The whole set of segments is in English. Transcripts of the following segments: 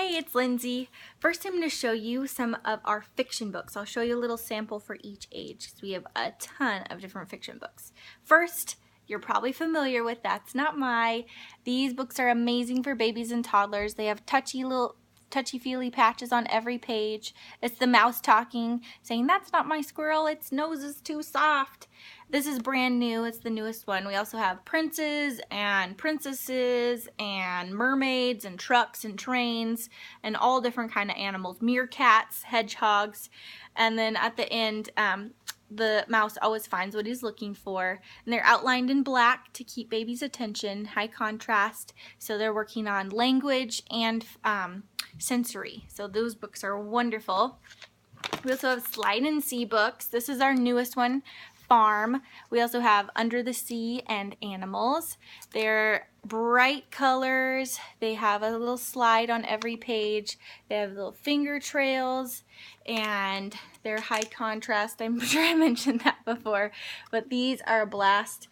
Hey, it's Lindsay. First, I'm going to show you some of our fiction books. I'll show you a little sample for each age because we have a ton of different fiction books. First, you're probably familiar with That's Not My. These books are amazing for babies and toddlers. They have touchy-feely patches on every page. It's the mouse talking, saying, "That's not my squirrel, its nose is too soft." This is brand new, it's the newest one. We also have princes and princesses and mermaids and trucks and trains and all different kind of animals. Meerkats, hedgehogs, and then at the end, the mouse always finds what he's looking for. And they're outlined in black to keep baby's attention, high contrast. So they're working on language and sensory. So those books are wonderful. We also have Slide and See books. This is our newest one, Farm. We also have Under the Sea and Animals. They're bright colors. They have a little slide on every page. They have little finger trails and they're high contrast. I'm sure I mentioned that before, but these are a blast.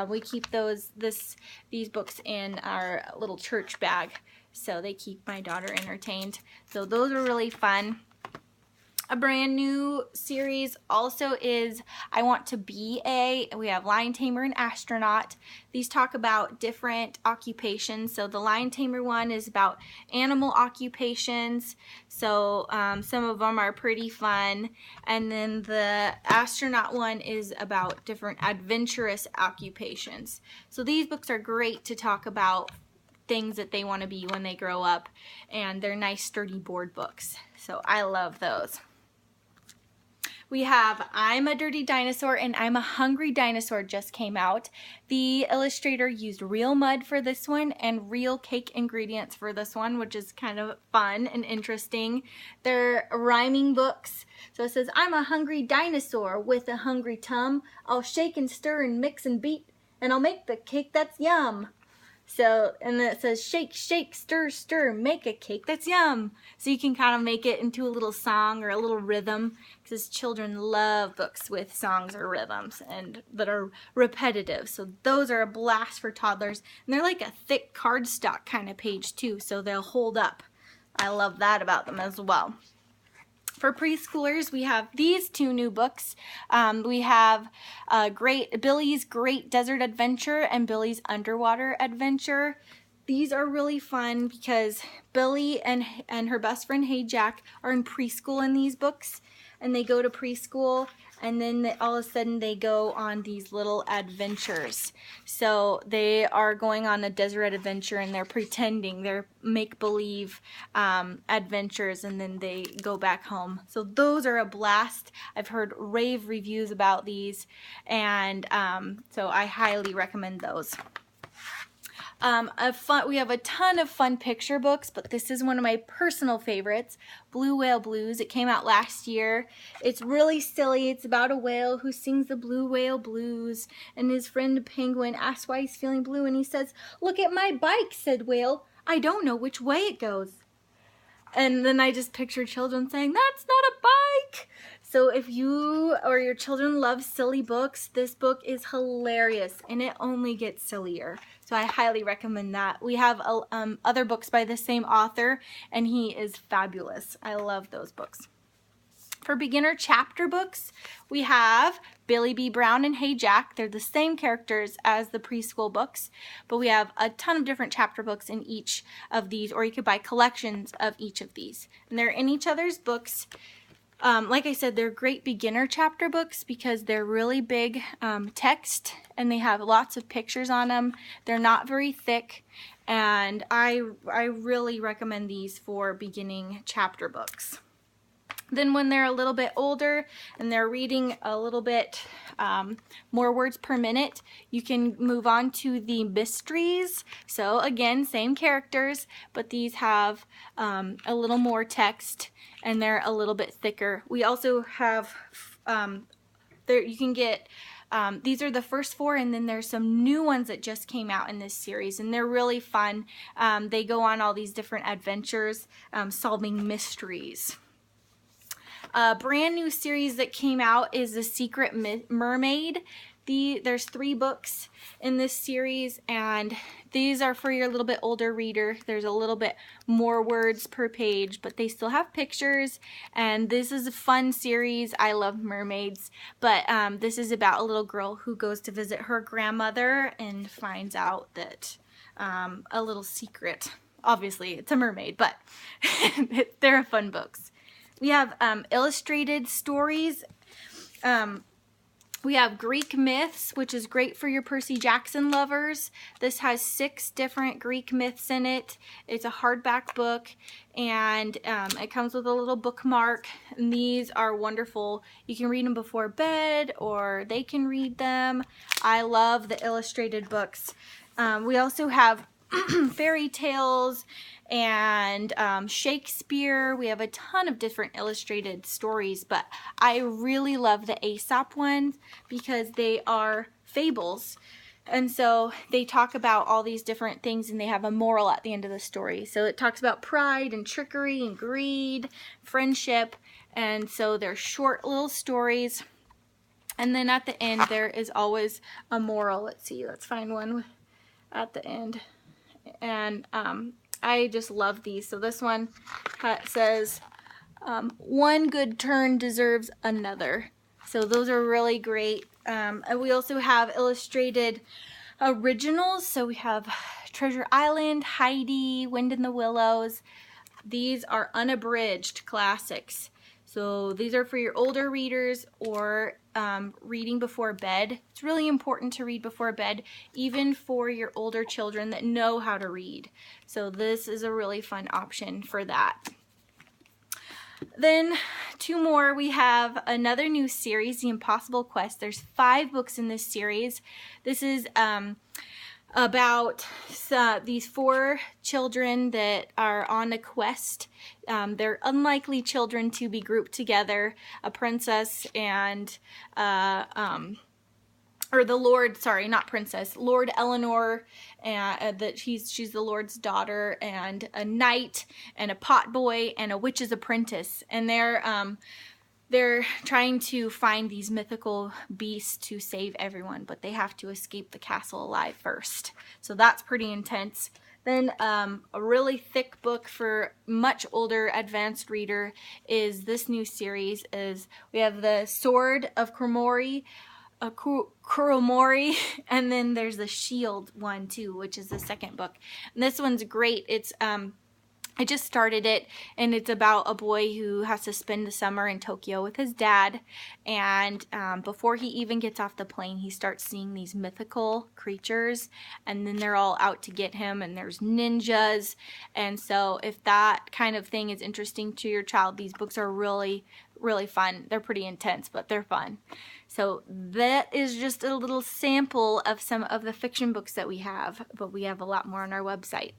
We keep these books in our little church bag, so they keep my daughter entertained. So those are really fun. A brand new series also is I Want to Be A. We have Lion Tamer and Astronaut. These talk about different occupations. So the Lion Tamer one is about animal occupations. So some of them are pretty fun. And then the Astronaut one is about different adventurous occupations. So these books are great to talk about things that they want to be when they grow up. And they're nice sturdy board books. So I love those. We have I'm a Dirty Dinosaur and I'm a Hungry Dinosaur just came out. The illustrator used real mud for this one and real cake ingredients for this one, which is kind of fun and interesting. They're rhyming books. So it says, "I'm a hungry dinosaur with a hungry tum. I'll shake and stir and mix and beat and I'll make the cake that's yum." So, and then it says, "Shake, shake, stir, stir, make a cake that's yum." So you can kind of make it into a little song or a little rhythm, because children love books with songs or rhythms and that are repetitive. So those are a blast for toddlers. And they're like a thick cardstock kind of page too, so they'll hold up. I love that about them as well. For preschoolers, we have these two new books. We have Billy's Great Desert Adventure and Billy's Underwater Adventure. These are really fun because Billy and her best friend Hey Jack are in preschool in these books, and they go to preschool and then all of a sudden they go on these little adventures. So they are going on a desert adventure and they're pretending, they're make-believe adventures, and then they go back home. So those are a blast. I've heard rave reviews about these, and so I highly recommend those. We have a ton of fun picture books, but this is one of my personal favorites, Blue Whale Blues. It came out last year. It's really silly. It's about a whale who sings the blue whale blues, and his friend Penguin asks why he's feeling blue, and he says, "Look at my bike," said Whale. "I don't know which way it goes." And then I just picture children saying, "That's not a bike." So if you or your children love silly books, this book is hilarious and it only gets sillier. So I highly recommend that. We have other books by the same author and he is fabulous. I love those books. For beginner chapter books, we have Billy B. Brown and Hey Jack. They're the same characters as the preschool books, but we have a ton of different chapter books in each of these, or you could buy collections of each of these. And they're in each other's books. Like I said, they're great beginner chapter books because they're really big text and they have lots of pictures on them. They're not very thick, and I really recommend these for beginning chapter books. Then when they're a little bit older and they're reading a little bit more words per minute, you can move on to the mysteries. So again, same characters, but these have a little more text and they're a little bit thicker. We also have, you can get, these are the first four, and then there's some new ones that just came out in this series, and they're really fun. They go on all these different adventures, solving mysteries. A brand new series that came out is The Secret Mermaid. There's 3 books in this series, and these are for your little bit older reader. There's a little bit more words per page, but they still have pictures, and this is a fun series. I love mermaids, but this is about a little girl who goes to visit her grandmother and finds out that a little secret. Obviously, it's a mermaid, but they're fun books. We have illustrated stories. We have Greek myths, which is great for your Percy Jackson lovers. This has 6 different Greek myths in it. It's a hardback book, and it comes with a little bookmark. And these are wonderful. You can read them before bed, or they can read them. I love the illustrated books. We also have fairy tales and Shakespeare. We have a ton of different illustrated stories, but I really love the Aesop ones because they are fables. And so they talk about all these different things, and they have a moral at the end of the story. So it talks about pride and trickery and greed, friendship, and so they're short little stories. And then at the end there is always a moral. Let's see, let's find one at the end. And I just love these. So this one says, one good turn deserves another. So those are really great. And we also have illustrated originals. So we have Treasure Island, Heidi, Wind in the Willows. These are unabridged classics. So these are for your older readers or reading before bed. It's really important to read before bed, even for your older children that know how to read. So this is a really fun option for that. Then 2 more. We have another new series, The Impossible Quest. There's 5 books in this series. This is about these 4 children that are on a quest. They're unlikely children to be grouped together. A princess and or the Lord, sorry, not princess, Lord Eleanor, that she's the Lord's daughter, and a knight and a potboy and a witch's apprentice, and they're trying to find these mythical beasts to save everyone, but they have to escape the castle alive first. So that's pretty intense. Then a really thick book for much older advanced reader is this new series. We have the Sword of Kuromori, and then there's the Shield one too, which is the 2nd book. And this one's great. I just started it, and it's about a boy who has to spend the summer in Tokyo with his dad, and before he even gets off the plane, he starts seeing these mythical creatures, and then they're all out to get him, and there's ninjas. And so if that kind of thing is interesting to your child, these books are really, really fun. They're pretty intense, but they're fun. So that is just a little sample of some of the fiction books that we have, but we have a lot more on our website.